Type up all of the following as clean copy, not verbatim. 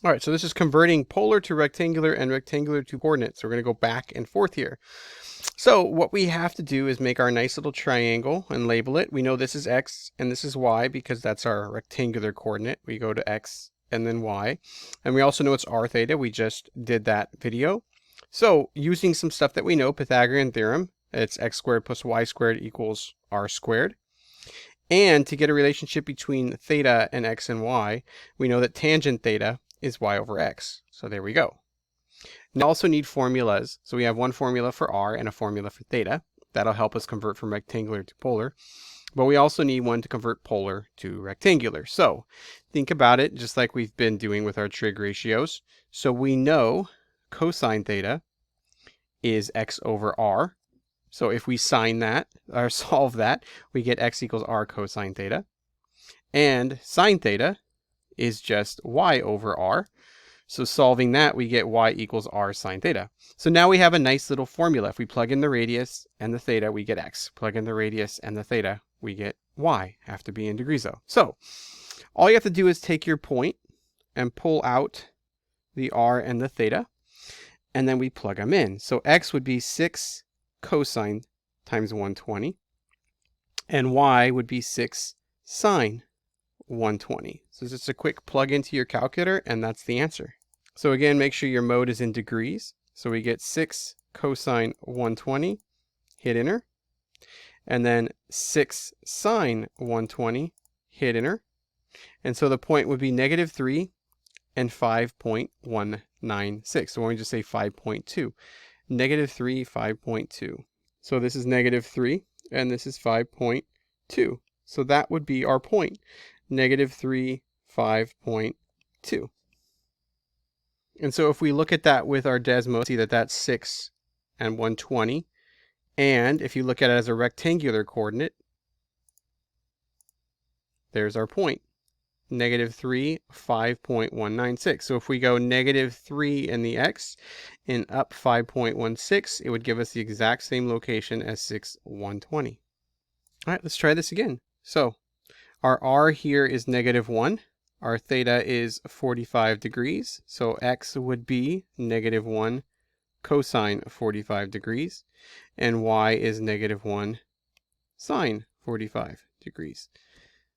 All right, so this is converting polar to rectangular and rectangular to coordinates. So we're going to go back and forth here. So what we have to do is make our nice little triangle and label it. We know this is x and this is y because that's our rectangular coordinate. We go to x and then y. And we also know it's r theta. We just did that video. So using some stuff that we know, Pythagorean theorem, it's x squared plus y squared equals r squared. And to get a relationship between theta and x and y, we know that tangent theta is y over x. So there we go. We also need formulas. So we have one formula for r and a formula for theta. That'll help us convert from rectangular to polar. But we also need one to convert polar to rectangular. So think about it just like we've been doing with our trig ratios. So we know cosine theta is x over r. So if we sine that, or solve that, we get x equals r cosine theta. And sine theta is just y over r. So solving that, we get y equals r sine theta. So now we have a nice little formula. If we plug in the radius and the theta, we get x. Plug in the radius and the theta, we get y. Have to be in degrees though. So all you have to do is take your point and pull out the r and the theta, and then we plug them in. So x would be 6 cosine times 120, and y would be 6 sine 120. So it's just a quick plug into your calculator, and that's the answer. So again, make sure your mode is in degrees. So we get 6 cosine 120, hit enter, and then 6 sine 120, hit enter. And so the point would be -3 and 5.196. So why don't we just say 5.2? -3, 5.2. So this is -3, and this is 5.2. So that would be our point, -3, 5.2. And so if we look at that with our Desmos, see that that's 6 and 120. And if you look at it as a rectangular coordinate, there's our point, -3, 5.196. So if we go -3 in the x and up 5.16, it would give us the exact same location as 6, 120. All right, let's try this again. So our r here is -1. Our theta is 45 degrees. So x would be -1 cosine 45 degrees. And y is -1 sine 45 degrees.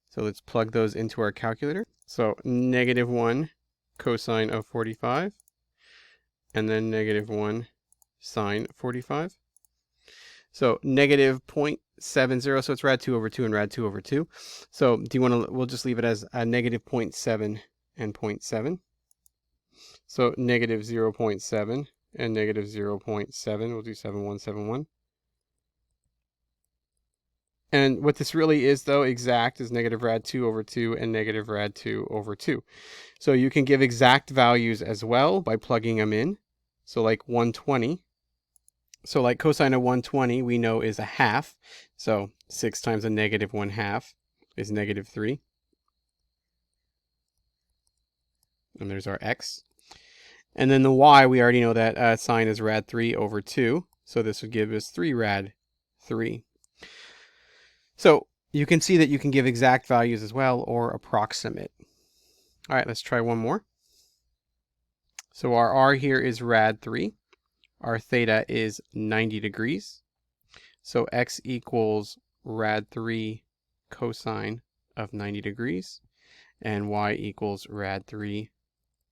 So let's plug those into our calculator. So -1 cosine of 45, and then -1 sine 45. So -0.70, so it's rad 2 over 2 and rad 2 over 2. So do you want to, we'll just leave it as a -0.7 and 0.7. So -0.7 and -0.7, we'll do 7171. And what this really is, though, exact is -rad 2 over 2 and -rad 2 over 2. So you can give exact values as well by plugging them in. So like 120. So like cosine of 120, we know is a half. So 6 times a -1/2 is -3. And there's our x. And then the y, we already know that sine is rad 3 over 2. So this would give us 3 rad 3. So you can see that you can give exact values as well or approximate. All right, let's try one more. So our r here is rad 3. Our theta is 90 degrees. So x equals rad 3 cosine of 90 degrees. And y equals rad 3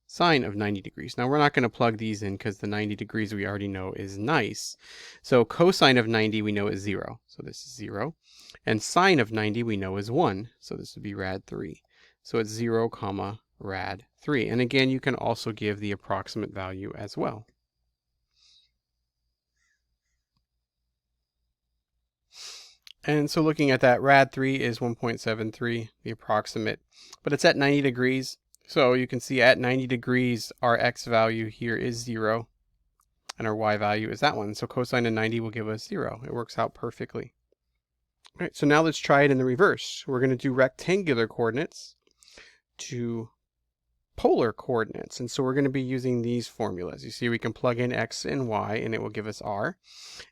sine of 90 degrees. Now we're not going to plug these in because the 90 degrees we already know is nice. So cosine of 90 we know is 0. So this is 0. And sine of 90 we know is 1. So this would be rad 3. So it's 0 comma rad 3. And again, you can also give the approximate value as well. And so looking at that, rad 3 is 1.73, the approximate, but it's at 90 degrees. So you can see at 90 degrees, our x value here is 0, and our y value is that one. So cosine of 90 will give us 0. It works out perfectly. All right, so now let's try it in the reverse. We're going to do rectangular coordinates to polar coordinates. And so we're going to be using these formulas. You see, we can plug in x and y, and it will give us r.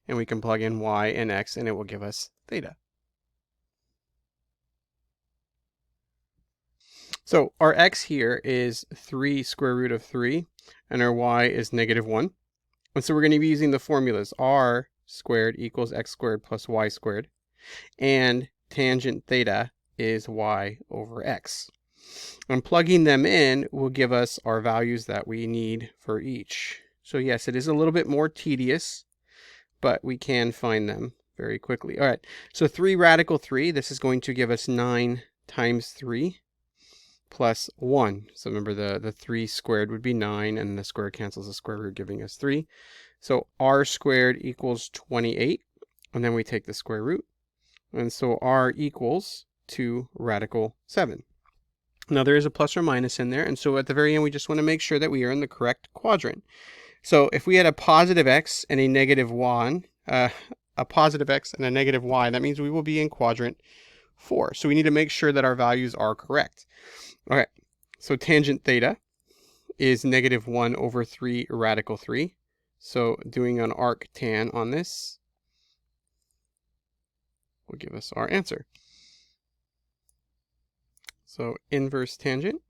And we can plug in y and x, and it will give us theta. So our x here is 3 square root of 3, and our y is -1. And so we're going to be using the formulas r squared equals x squared plus y squared, and tangent theta is y over x. And plugging them in will give us our values that we need for each. So yes, it is a little bit more tedious, but we can find them very quickly. All right, so 3 radical 3, this is going to give us 9 times 3 plus 1. So remember the 3 squared would be 9, and the square cancels the square root, giving us 3. So r squared equals 28, and then we take the square root. And so r equals 2 radical 7. Now there is a plus or minus in there, and so at the very end we just want to make sure that we are in the correct quadrant. So if we had a positive x and a negative y, that means we will be in quadrant 4. So we need to make sure that our values are correct. Okay, so tangent theta is -1 over 3 radical 3. So doing an arctan on this will give us our answer. So inverse tangent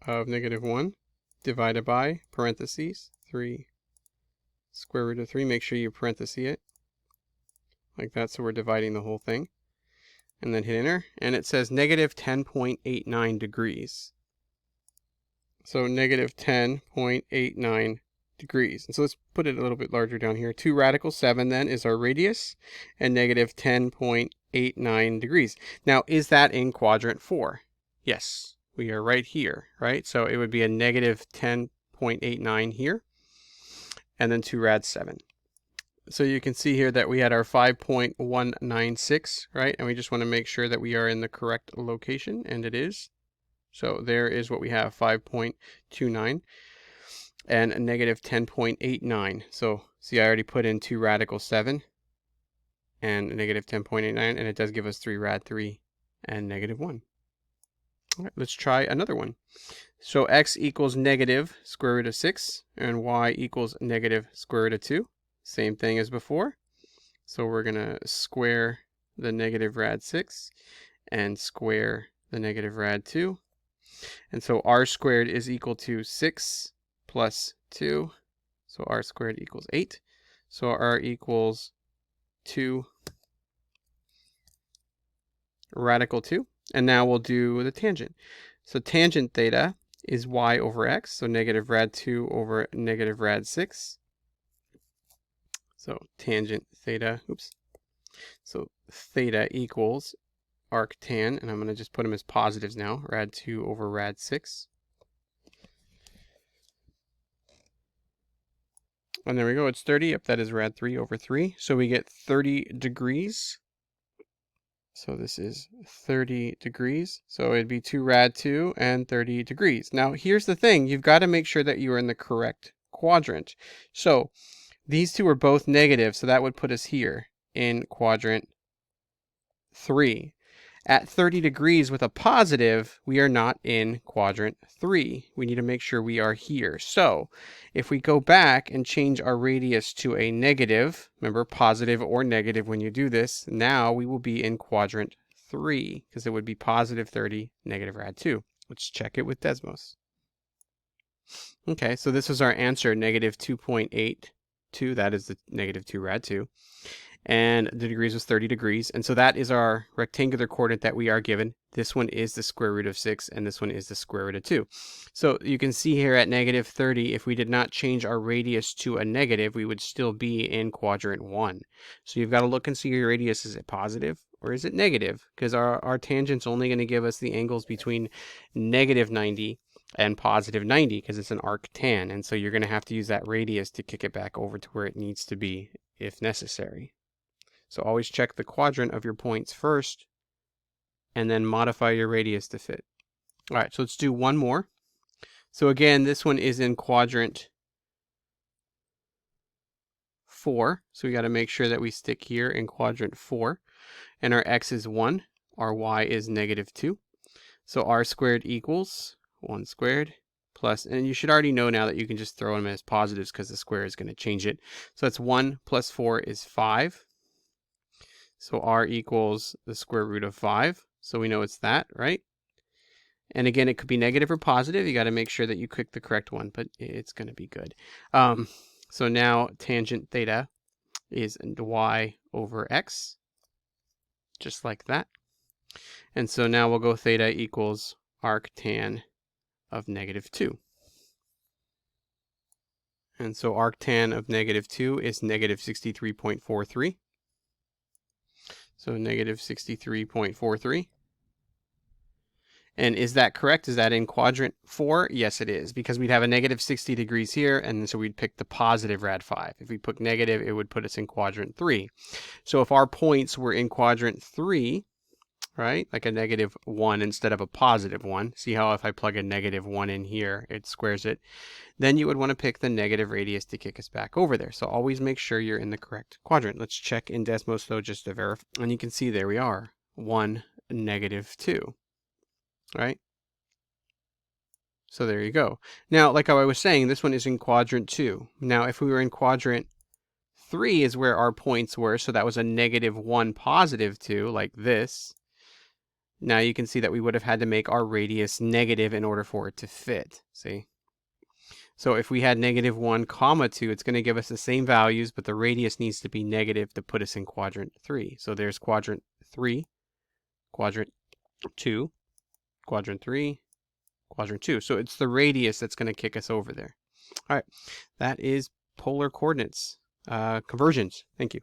of -1 divided by parentheses 3 square root of 3. Make sure you parentheses it like that, so we're dividing the whole thing. And then hit enter, and it says -10.89 degrees. So -10.89 degrees. And so let's put it a little bit larger down here. 2 radical 7 then is our radius, and -10.89 degrees. Now, is that in quadrant 4? Yes, we are right here, right? So it would be a -10.89 here, and then 2 rad 7. So you can see here that we had our 5.196, right? And we just want to make sure that we are in the correct location, and it is. So there is what we have, 5.29 and a -10.89. So see, I already put in 2 radical 7 and a -10.89, and it does give us 3 rad 3 and -1. All right, let's try another one. So x equals negative square root of 6, and y equals negative square root of 2. Same thing as before. So we're going to square the negative rad 6 and square the negative rad 2. And so r squared is equal to 6 plus 2. So r squared equals 8. So r equals 2 radical 2. And now we'll do the tangent. So tangent theta is y over x. So negative rad 2 over negative rad 6. So tangent theta, So theta equals arctan, and I'm going to just put them as positives now, rad 2 over rad 6. And there we go, it's 30. Yep, that is rad 3 over 3. So we get 30 degrees. So this is 30 degrees. So it'd be 2 rad 2 and 30 degrees. Now here's the thing, you've got to make sure that you are in the correct quadrant. So these two are both negative, so that would put us here in quadrant 3. At 30 degrees with a positive, we are not in quadrant 3. We need to make sure we are here. So if we go back and change our radius to a negative, remember positive or negative when you do this, now we will be in quadrant 3 because it would be positive 30, negative rad 2. Let's check it with Desmos. Okay, so this was our answer, -2.82. That is the -2 rad 2. And the degrees was 30 degrees. And so that is our rectangular coordinate that we are given. This one is the square root of 6, and this one is the square root of 2. So you can see here at -30, if we did not change our radius to a negative, we would still be in quadrant 1. So you've got to look and see your radius. Is it positive or is it negative? Because our tangent's only going to give us the angles between -90 and +90 because it's an arctan. And so you're going to have to use that radius to kick it back over to where it needs to be if necessary. So always check the quadrant of your points first, and then modify your radius to fit. All right, so let's do one more. So again, this one is in quadrant 4. So we got to make sure that we stick here in quadrant 4. And our x is 1, our y is -2. So r squared equals 1 squared plus, and you should already know now that you can just throw them as positives because the square is going to change it. So that's 1 plus 4 is 5. So r equals the square root of 5. So we know it's that, right? And again, it could be negative or positive. You got to make sure that you click the correct one, but it's going to be good. So now tangent theta is y over x, just like that. And so now we'll go theta equals arctan of -2. And so arctan of -2 is -63.43. So -63.43. And is that correct? Is that in quadrant 4? Yes, it is, because we'd have a -60 degrees here, and so we'd pick the positive rad 5. If we put negative, it would put us in quadrant 3. So if our points were in quadrant 3, right, like a -1 instead of a +1, see how if I plug a -1 in here, it squares it, then you would want to pick the negative radius to kick us back over there. So always make sure you're in the correct quadrant. Let's check in Desmos though, just to verify. And you can see there we are, 1, -2. Right? So there you go. Now, like how I was saying, this one is in quadrant 2. Now, if we were in quadrant 3 is where our points were, so that was a -1, +2, like this. Now you can see that we would have had to make our radius negative in order for it to fit, see? So if we had -1, 2, it's going to give us the same values, but the radius needs to be negative to put us in quadrant 3. So there's quadrant 3, quadrant 2, quadrant 3, quadrant 2. So it's the radius that's going to kick us over there. All right, that is polar coordinates conversions. Thank you.